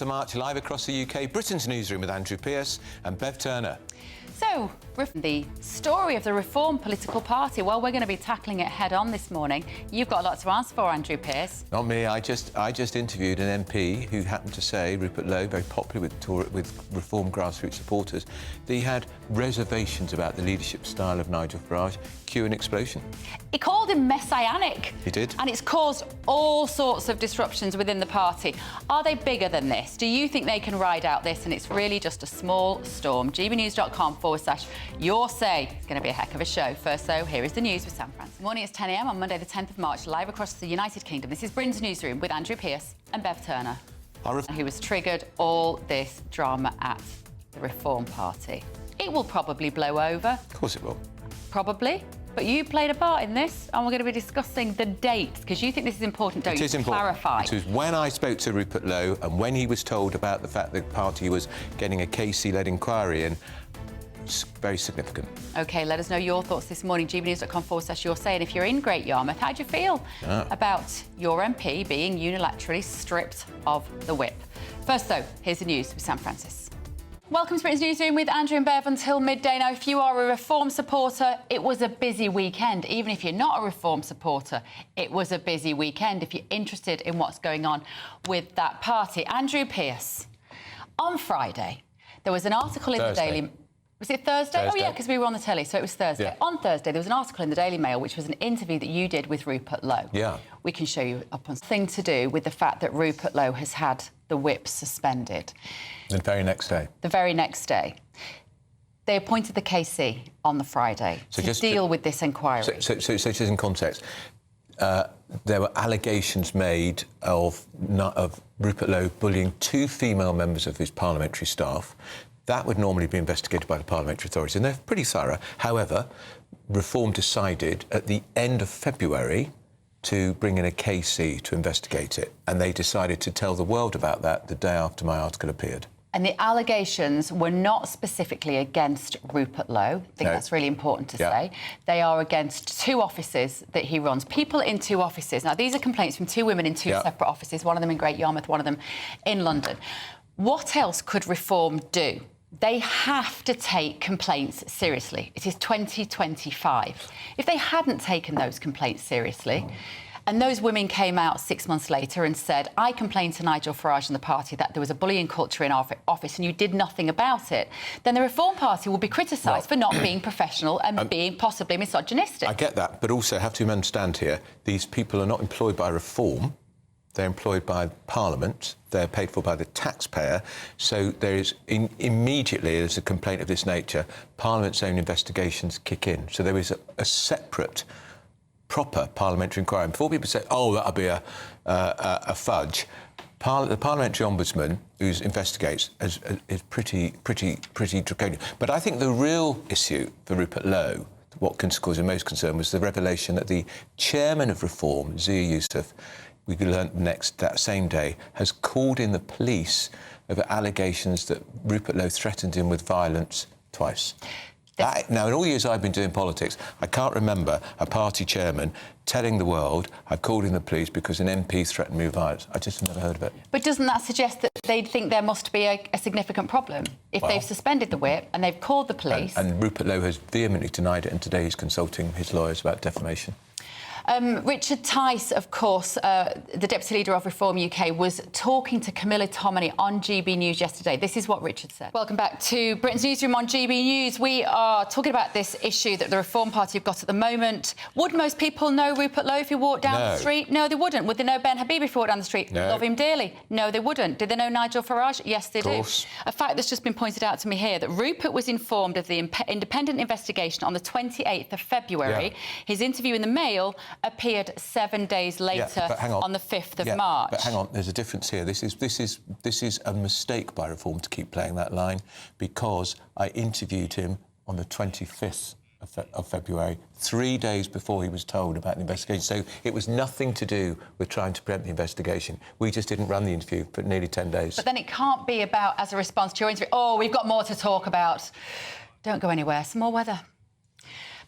to March, live across the UK, Britain's newsroom with Andrew Pearce and Bev Turner. So, the story of the Reform political party, well, we're going to be tackling it head-on this morning. You've got a lot to answer for, Andrew Pearce. Not me. I just interviewed an MP who happened to say, Rupert Lowe, very popular with Reform grassroots supporters, that he had reservations about the leadership style of Nigel Farage. Cue an explosion. He called him messianic. He did. And it's caused all sorts of disruptions within the party. Are they bigger than this? Do you think they can ride out this and it's really just a small storm? gbnews.com/your say. It's going to be a heck of a show. First, though, here is the news with Sam Francis. Morning, it's 10 a.m. on Monday the 10th of March, live across the United Kingdom. This is Britain's newsroom with Andrew Pearce and Bev Turner, who has triggered all this drama at the Reform Party. It will probably blow over. Of course it will. Probably. But you played a part in this, and we're going to be discussing the dates, because you think this is important, don't you? It is important. Clarify. It was when I spoke to Rupert Lowe and when he was told about the fact that the party was getting a KC-led inquiry in, it's very significant. OK, let us know your thoughts this morning. gbnews.com/your say. And if you're in Great Yarmouth, how do you feel about your MP being unilaterally stripped of the whip? First, though, here's the news with Sam Francis. Welcome to Britain's newsroom with Andrew and Bev until midday. Now, if you are a Reform supporter, it was a busy weekend. Even if you're not a Reform supporter, it was a busy weekend if you're interested in what's going on with that party. Andrew Pearce, on Friday, there was an article in the Daily... Was it Thursday? Oh, yeah, because we were on the telly, so it was Thursday. Yeah. On Thursday, there was an article in the Daily Mail, which was an interview that you did with Rupert Lowe. Yeah. We can show you up on something to do with the fact that Rupert Lowe has had the whip suspended. The very next day. The very next day. They appointed the KC on the Friday to deal with this inquiry. So just in context, there were allegations made of Rupert Lowe bullying two female members of his parliamentary staff. That would normally be investigated by the parliamentary authorities, and they're pretty thorough. However, Reform decided at the end of February to bring in a KC to investigate it, and they decided to tell the world about that the day after my article appeared. And the allegations were not specifically against Rupert Lowe. I think that's really important to say. They are against two offices that he runs. People in two offices. Now, these are complaints from two women in two separate offices, one of them in Great Yarmouth, one of them in London. What else could Reform do? They have to take complaints seriously. It is 2025. If they hadn't taken those complaints seriously, and those women came out 6 months later and said, I complained to Nigel Farage and the party that there was a bullying culture in our office and you did nothing about it, then the Reform Party will be criticised for not being professional and being possibly misogynistic. I get that, but also have to understand here, these people are not employed by Reform. They're employed by Parliament. They're paid for by the taxpayer. So there is immediately, there's a complaint of this nature, Parliament's own investigations kick in. So there is a separate, proper parliamentary inquiry. And before people say, "Oh, that'll be a fudge," the parliamentary ombudsman who investigates is pretty draconian. But I think the real issue for Rupert Lowe, what can cause him most concern, was the revelation that the chairman of Reform, Zia Youssef, we learnt that same day, has called in the police over allegations that Rupert Lowe threatened him with violence twice. Now, in all the years I've been doing politics, I can't remember a party chairman telling the world, I called in the police because an MP threatened me with violence. I just never heard of it. But doesn't that suggest that they think there must be a significant problem? If they've suspended the whip and they've called the police... And Rupert Lowe has vehemently denied it, and today he's consulting his lawyers about defamation. Richard Tice, of course, the Deputy Leader of Reform UK, was talking to Camilla Tominey on GB News yesterday. This is what Richard said. Welcome back to Britain's newsroom on GB News. We are talking about this issue that the Reform Party have got at the moment. Would most people know Rupert Lowe if he walked down the street? No, they wouldn't. Would they know Ben Habib if he walked down the street? No. Love him dearly. No, they wouldn't. Did they know Nigel Farage? Yes, they do. A fact that's just been pointed out to me here, that Rupert was informed of the independent investigation on the 28th of February. His interview in the Mail appeared 7 days later on the 5th of March. But hang on, there's a difference here. This is a mistake by Reform to keep playing that line, because I interviewed him on the 25th of February, 3 days before he was told about the investigation. So it was nothing to do with trying to prevent the investigation. We just didn't run the interview for nearly 10 days. But then it can't be about, as a response to your interview, oh, we've got more to talk about. Don't go anywhere. Some more weather.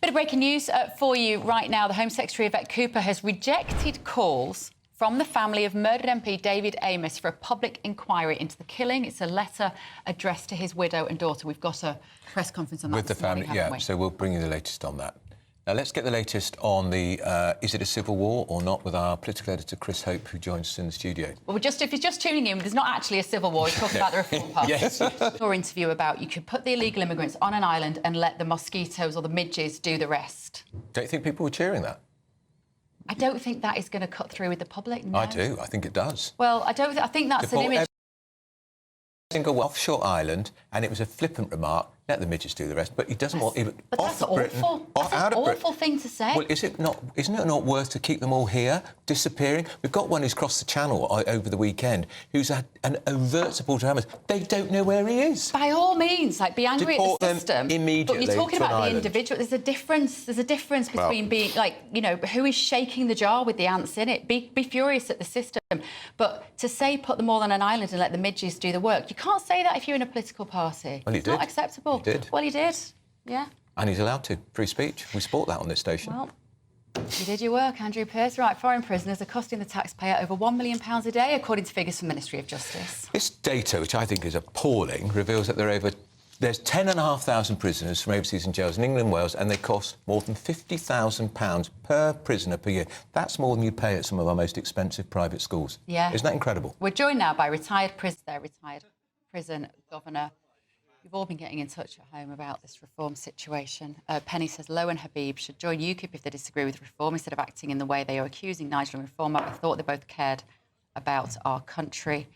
Bit of breaking news for you right now. The Home Secretary, Yvette Cooper, has rejected calls from the family of murdered MP David Amess for a public inquiry into the killing. It's a letter addressed to his widow and daughter. We've got a press conference on that with the family, morning, haven't we? So we'll bring you the latest on that. Now, let's get the latest on the is it a civil war or not with our political editor, Chris Hope, who joins us in the studio. Well, if you're just tuning in, there's not actually a civil war. We're talking about the Reform Party. Yes. Your interview about you could put the illegal immigrants on an island and let the mosquitoes or the midges do the rest. Don't you think people were cheering that? I don't think that is going to cut through with the public, no. I do. I think it does. Well, I think that's an image... Single offshore island, and it was a flippant remark. Let the midgets do the rest, but he doesn't want even but off that's Britain, awful. off That's out an of Britain. awful thing to say. Well, isn't it not worth to keep them all here, disappearing? We've got one who's crossed the channel over the weekend, who's an overt supporter of Hamas. They don't know where he is. By all means, be angry Deport at the them system. immediately But you're talking to an about the island. individual. There's a difference. There's a difference between being who is shaking the jar with the ants in it. Be furious at the system, but to say put them all on an island and let the midges do the work, you can't say that if you're in a political party. Well, he it's did. Not acceptable. He did. Well, he did. Yeah. And he's allowed to. Free speech. We support that on this station. Well, you did your work, Andrew Pearce. Right, foreign prisoners are costing the taxpayer over £1 million a day, according to figures from the Ministry of Justice. This data, which I think is appalling, reveals that there's 10,500 prisoners from overseas in jails in England and Wales, and they cost more than £50,000 per prisoner per year. That's more than you pay at some of our most expensive private schools. Yeah. Isn't that incredible? We're joined now by retired prison governor. You've all been getting in touch at home about this reform situation. Penny says Lowe and Habib should join UKIP if they disagree with reform instead of acting in the way they are accusing Nigel and Reform of. I thought they both cared about our country.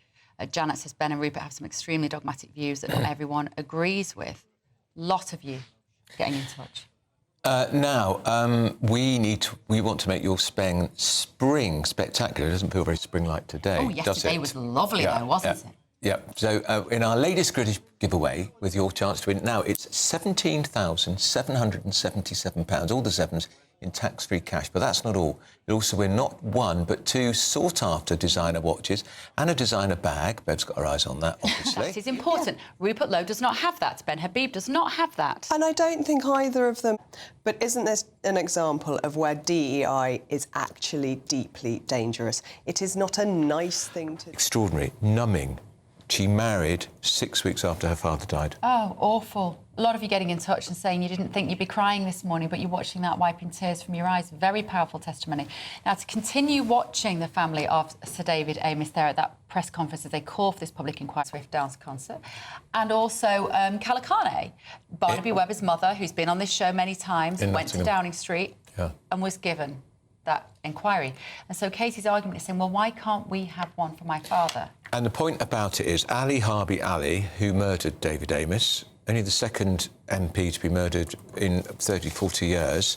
Janet says Ben and Rupert have some extremely dogmatic views that not everyone agrees with. Lot of you getting in touch. We want to make your spring spectacular. It doesn't feel very spring-like today, Oh, yesterday was lovely, though, wasn't it? Yeah. So in our latest British giveaway, with your chance to win, now it's £17,777, all the sevens, in tax-free cash. But that's not all. You'll also win not one, but two sought-after designer watches and a designer bag. Bev's got her eyes on that, obviously. That is important. Yeah. Rupert Lowe does not have that. Ben Habib does not have that. And I don't think either of them. But isn't this an example of where DEI is actually deeply dangerous? It is not a nice thing to... Extraordinary, numbing. She married 6 weeks after her father died. Oh, awful. A lot of you getting in touch and saying you didn't think you'd be crying this morning, but you're watching that wiping tears from your eyes. Very powerful testimony. Now, to continue watching the family of Sir David Amess there at that press conference as they call for this public inquiry Swift dance concert, and also Kalakane, Barnaby Webber's mother, who's been on this show many times, went to Downing Street and was given that inquiry. And so Katie's argument is saying, well, why can't we have one for my father? And the point about it is Ali Harbi Ali, who murdered David Amess, only the second MP to be murdered in 30, 40 years.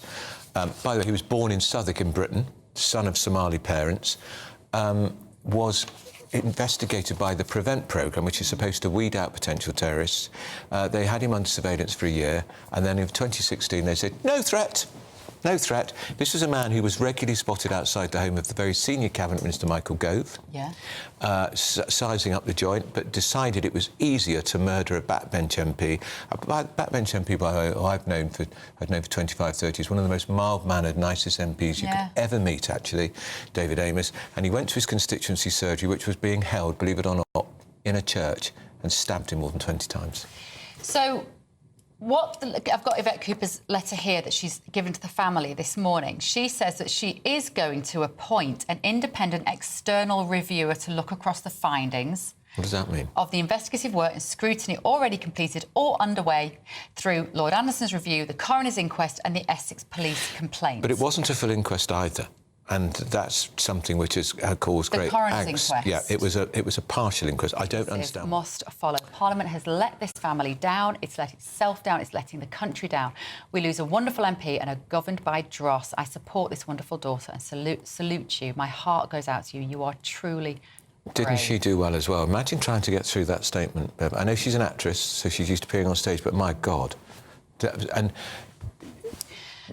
By the way, he was born in Southwark in Britain, son of Somali parents, was investigated by the Prevent programme, which is supposed to weed out potential terrorists. They had him under surveillance for a year, and then in 2016 they said, no threat. No threat. This was a man who was regularly spotted outside the home of the very senior Cabinet Minister Michael Gove, sizing up the joint, but decided it was easier to murder a backbench MP. A backbench MP, by the way, who I've known for 25, 30 years, one of the most mild-mannered, nicest MPs you could ever meet, actually, David Amess. And he went to his constituency surgery, which was being held, believe it or not, in a church, and stabbed him more than 20 times. So... I've got Yvette Cooper's letter here that she's given to the family this morning. She says that she is going to appoint an independent external reviewer to look across the findings. What does that mean? Of the investigative work and scrutiny already completed or underway through Lord Anderson's review, the coroner's inquest and the Essex police complaints. But it wasn't a full inquest either. And that's something which has caused great angst. Inquest. Yeah, it was a partial inquest. I don't understand. Must follow. Parliament has let this family down. It's let itself down. It's letting the country down. We lose a wonderful MP and are governed by dross. I support this wonderful daughter and salute you. My heart goes out to you. You are truly brave. Didn't she do well as well? Imagine trying to get through that statement, Bev. I know she's an actress, so she's used to appearing on stage, but my God. And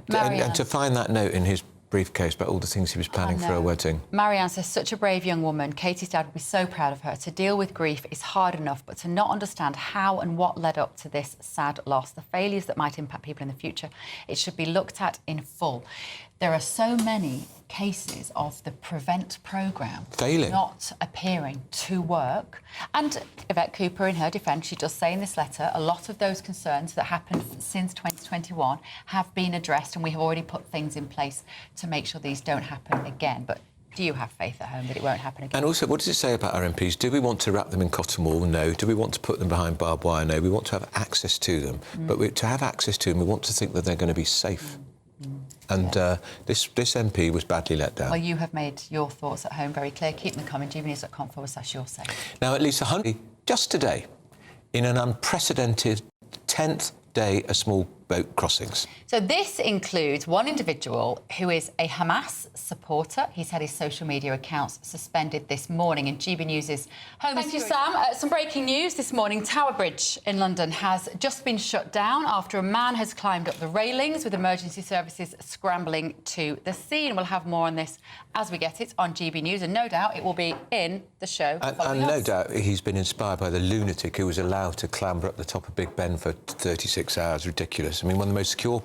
to find that note in his briefcase about all the things he was planning for her wedding. Marianne says, such a brave young woman. Katie's dad would be so proud of her. To deal with grief is hard enough, but to not understand how and what led up to this sad loss, the failures that might impact people in the future, it should be looked at in full. There are so many cases of the Prevent programme failing, not appearing to work. And Yvette Cooper, in her defence, she does say in this letter, a lot of those concerns that happened since 2021 have been addressed, and we have already put things in place to make sure these don't happen again. But do you have faith at home that it won't happen again? And also, what does it say about our MPs? Do we want to wrap them in cotton wool? No. Do we want to put them behind barbed wire? No. We want to have access to them. But to have access to them, we want to think that they're going to be safe. And this MP was badly let down. Well, you have made your thoughts at home very clear. Keep them coming. gbnews.com/your-say. Now, at least 100, just today, in an unprecedented 10th day of small boat crossings. So this includes one individual who is a Hamas supporter. He's had his social media accounts suspended this morning, and GB News' home... Thank you, Sam. Some breaking news this morning. Tower Bridge in London has just been shut down after a man has climbed up the railings, with emergency services scrambling to the scene. We'll have more on this as we get it on GB News, and no doubt it will be in the show. And no doubt he's been inspired by the lunatic who was allowed to clamber up the top of Big Ben for 36 hours. Ridiculous. I mean, one of the most secure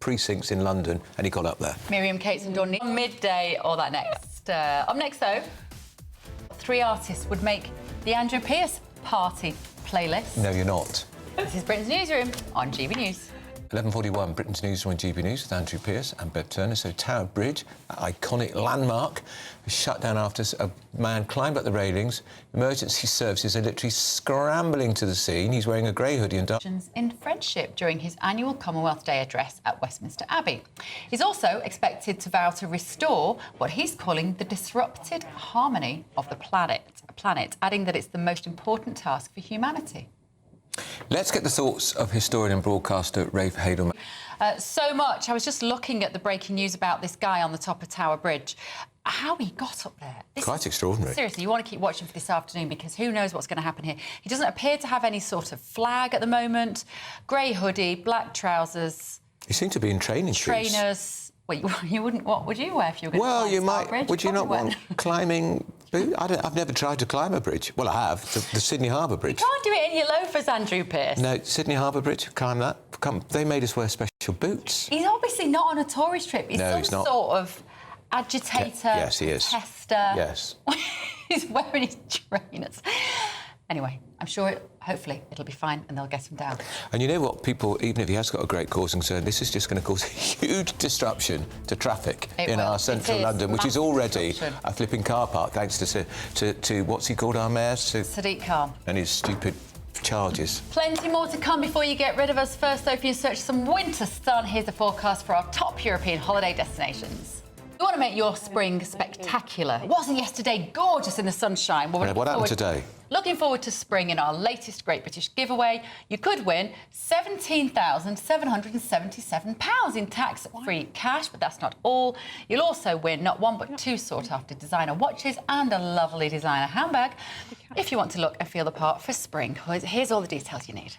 precincts in London, and he got up there. Miriam Cates and Dawn midday, all that next. Up next, though, 3 artists would make the Andrew Pierce party playlist. No, you're not. This is Britain's Newsroom on GB News. 11:41, Britain's Newsroom on GB News with Andrew Pierce and Bev Turner. So Tower Bridge, that iconic landmark, was shut down after a man climbed up the railings. Emergency services are literally scrambling to the scene. He's wearing a grey hoodie and... in friendship during his annual Commonwealth Day address at Westminster Abbey. He's also expected to vow to restore what he's calling the disrupted harmony of the planet, adding that it's the most important task for humanity. Let's get the thoughts of historian and broadcaster Rafe Hadelman. So much. I was just looking at the breaking news about this guy on the top of Tower Bridge. How he got up there. Quite extraordinary. Seriously, you want to keep watching for this afternoon, because who knows what's going to happen here. He doesn't appear to have any sort of flag at the moment. Grey hoodie, black trousers. He seemed to be in training shoes. Trainers. Well, you wouldn't... What would you wear if you were going to climb you Tower might. Bridge? Would you not want climbing... I've never tried to climb a bridge. Well, I have. The Sydney Harbour Bridge. You can't do it in your loafers, Andrew Pierce. No, Sydney Harbour Bridge, climb that. They made us wear special boots. He's obviously not on a tourist trip. He's he's not. Sort of agitator, yes, he is. Tester. Yes. He's wearing his trainers. Anyway, I'm sure, hopefully, it'll be fine and they'll get him down. And you know what? People, even if he has got a great cause concern, this is just going to cause a huge disruption to traffic in our central London, which is already a flipping car park, thanks to what's he called, our mayor? Sadiq Khan. And his stupid charges. Plenty more to come before you get rid of us. First, though, if you search some winter sun, here's the forecast for our top European holiday destinations. You want to make your spring spectacular. Wasn't yesterday gorgeous in the sunshine? Well, what happened today? Looking forward to spring in our latest Great British giveaway. You could win £17,777 in tax-free cash, but that's not all. You'll also win not one but 2 sought-after designer watches and a lovely designer handbag if you want to look and feel the part for spring. Here's all the details you need.